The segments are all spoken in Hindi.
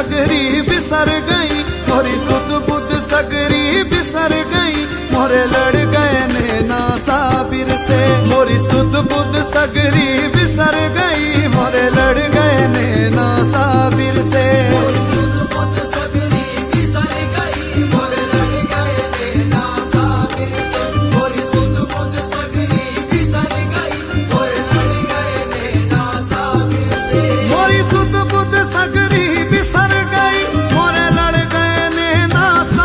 सगरी बिसर गई, मोरी सुध बुध सगरी बिसर गई, मोरे लड़ गए नैना साबिर से। मोरी सुध बुध सगरी बिसर गई, मोरे लड़ गए नैना साबिर से। सुध बुध सगरी बिसर गई,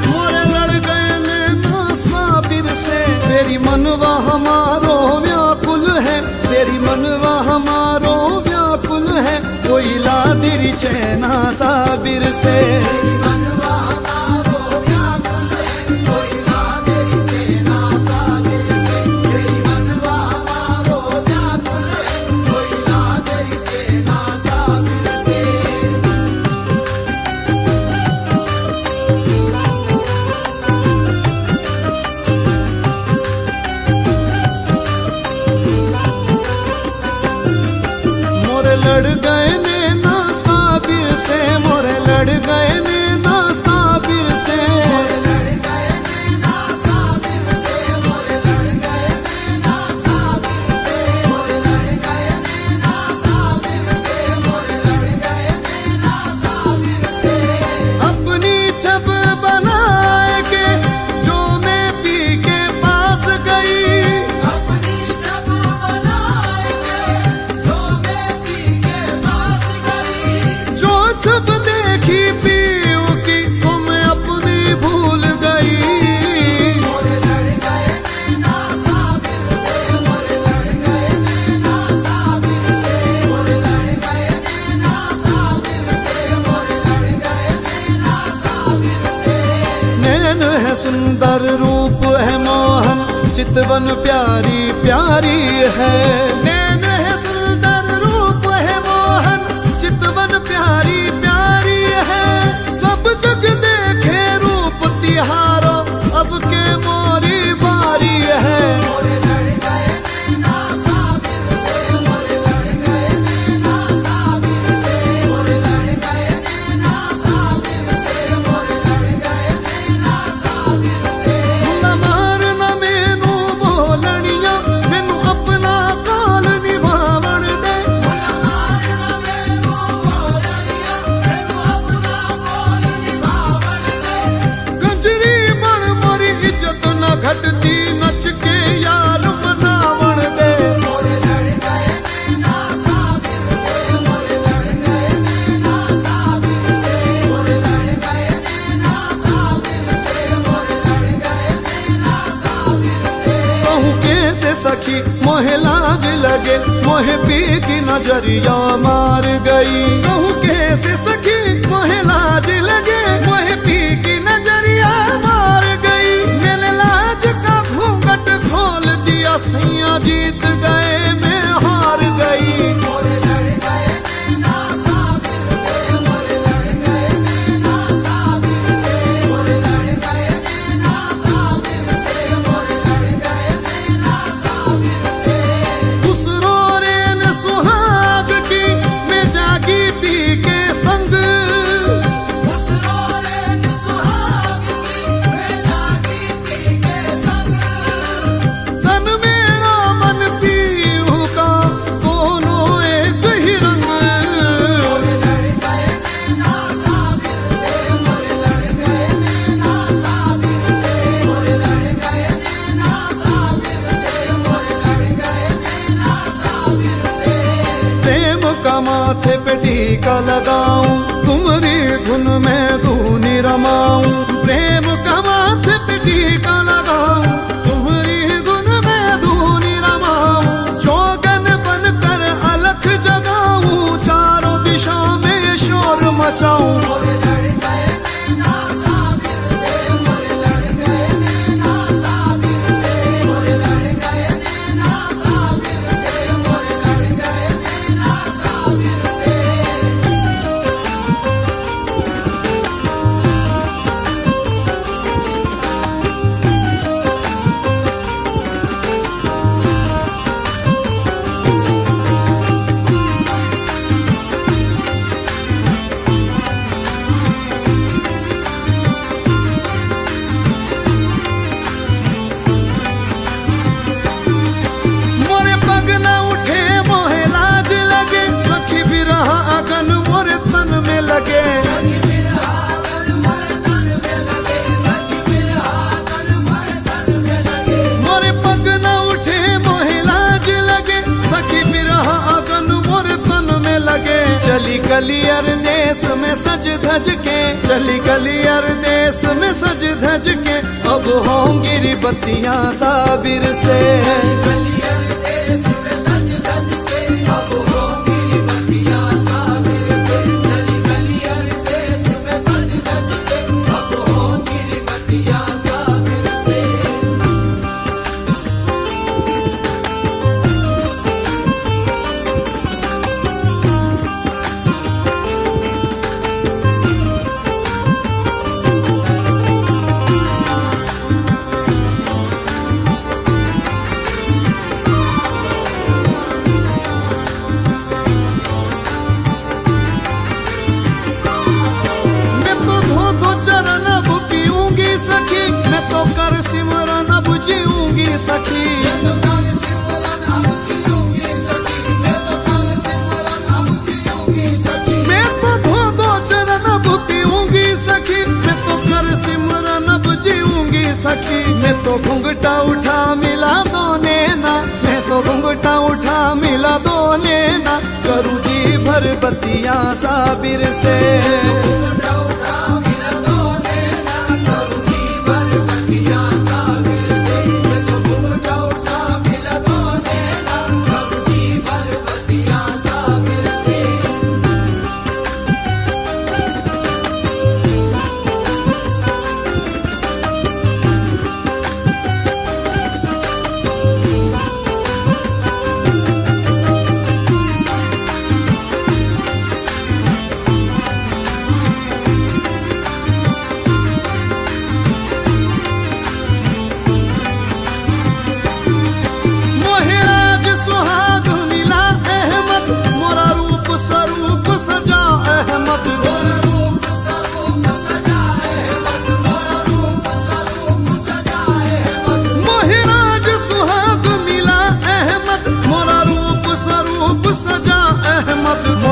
मोरे लड़ गए नैना साबिर से। तेरी मनवा हमारो व्याकुल है, तेरी मनवा हमारो व्याकुल है, कोई ला तेरी चैना साबिर से। लड़ गए नैना साबिर से, मोरे लड़ गए नैना साबिर से। मोरे लड़ गए नैना साबिर से, मोरे लड़ गए नैना साबिर से, मोरे लड़ गए नैना साबिर से, मोरे लड़ गए नैना साबिर से। अपनी छब बनाए के जो मैं पी के पास गई, अपनी छब बनाए के जो मैं पी के पास गई, जो छब देखी पीऊ की सो मैं अपनी भूल गई। मोरे लड़ गए नैना साबिर से, मोरे लड़ गए नैना साबिर से, मोरे लड़ गए नैना साबिर से, मोरे लड़ गए नैना साबिर से। नैन है सुंदर रूप है मोहन, चितवन प्यारी प्यारी है। नैन है सुंदर रूप है मोहन, चितवन प्यारी प्यारी है। सब जग देखे रूप तिहारो, अब के मोरी बारी है। मोरे लड़ गए नैना साबिर से, मोरे लड़ गए नैना साबिर से, मोरे लड़ गए नैना साबिर से, मोरे लड़ गए नैना साबिर से। न मार न मैनू बोलनिया, मैनू अपना काल निभावण दे। न मार न मैनू बोलनिया, मैनू अपना काल निभावण दे। गंजरी बन मोरी इज्जत न घटती, नच के यार मनावण दे। मोरे लड़ गए नैना साबिर से, मोरे लड़ गए नैना साबिर से, मोरे लड़ गए नैना साबिर से, मोरे लड़ गए नैना साबिर से। कहूँ कैसे सखी मोहे लाज लगे, मोहे पी की नजरिया मार गई। कहूँ कैसे सखी मोहे लाज लगे, मोहे पी की नजरिया मार गई। मैंने लाज का घूंघट खोल दिया, सैया जीत गए मैं हार गई। मोरे लड़ गए नैना साबिर से, मोरे लड़ गए नैना साबिर से, मोरे लड़ गए नैना साबिर से, मोरे लड़ गए नैना साबिर से। खुसरो रेन सुहाग की मैं जागी पी के संग, खुसरो रेन सुहाग की मैं जागी पी के संग। तन मेरा मन पीहू का दोनों एक ही रंग। मोरे लड़ गए नैना साबिर से, मोरे लड़ गए नैना साबिर से, मोरे लड़ गए नैना साबिर से, मोरे लड़ गए नैना साबिर से। प्रेम का माथे पे टीका लगाऊं, तुम्हारी धुन में धूनी रमाऊं। प्रेम का माथे पे टीका लगाऊं, तुम्हारी धुन में धूनी रमाऊं। जोगन बनकर अलख जगाऊं, चारों दिशा में शोर मचाऊं। मोरे लड़ गए नैना साबिर से, मोरे लड़ गए नैना साबिर से, मोरे लड़ गए नैना साबिर से, मोरे लड़ गए नैना साबिर से। तेरह अगन मोर तन में लगे। चली कलियर देश में सज धज के, चली कलियर देश में सज धज के, अब होंगी बत्तियां साबिर से। चरण अब पीऊंगी सखी, मैं तो कर सिमरन अब जीऊंगी सखी। मैं तो धो चरण अब पीऊंगी सखी, मैं तो कर सिमरन अब जीऊंगी सखी। मैं तो घुंघटा उठा मिला दो नैना, मैं तो घुंघटा उठा मिला दो नैना, करूँ जी भर बत्तियां साबिर से।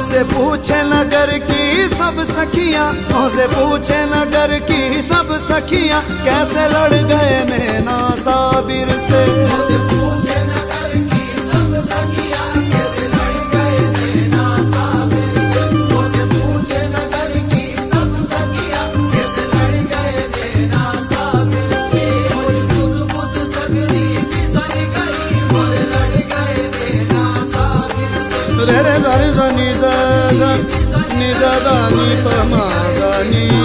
से पूछे नगर की सब सखियां, मुझसे पूछे नगर की सब सखियां, कैसे लड़ गए नैना साबिर से। मुझसे पूछे नगर की सब सखियां, कैसे लड़ गए नैना साबिर से। मुझसे पूछे नगर की सब सखियां, कैसे लड़ गए नैना साबिर से। मुझे सुध बुध सगरी किसन गई, मोर लड़ गए नैना साबिर से। रे रे सा रे सा नी सा सा नी सा दा नी प मा दा नी।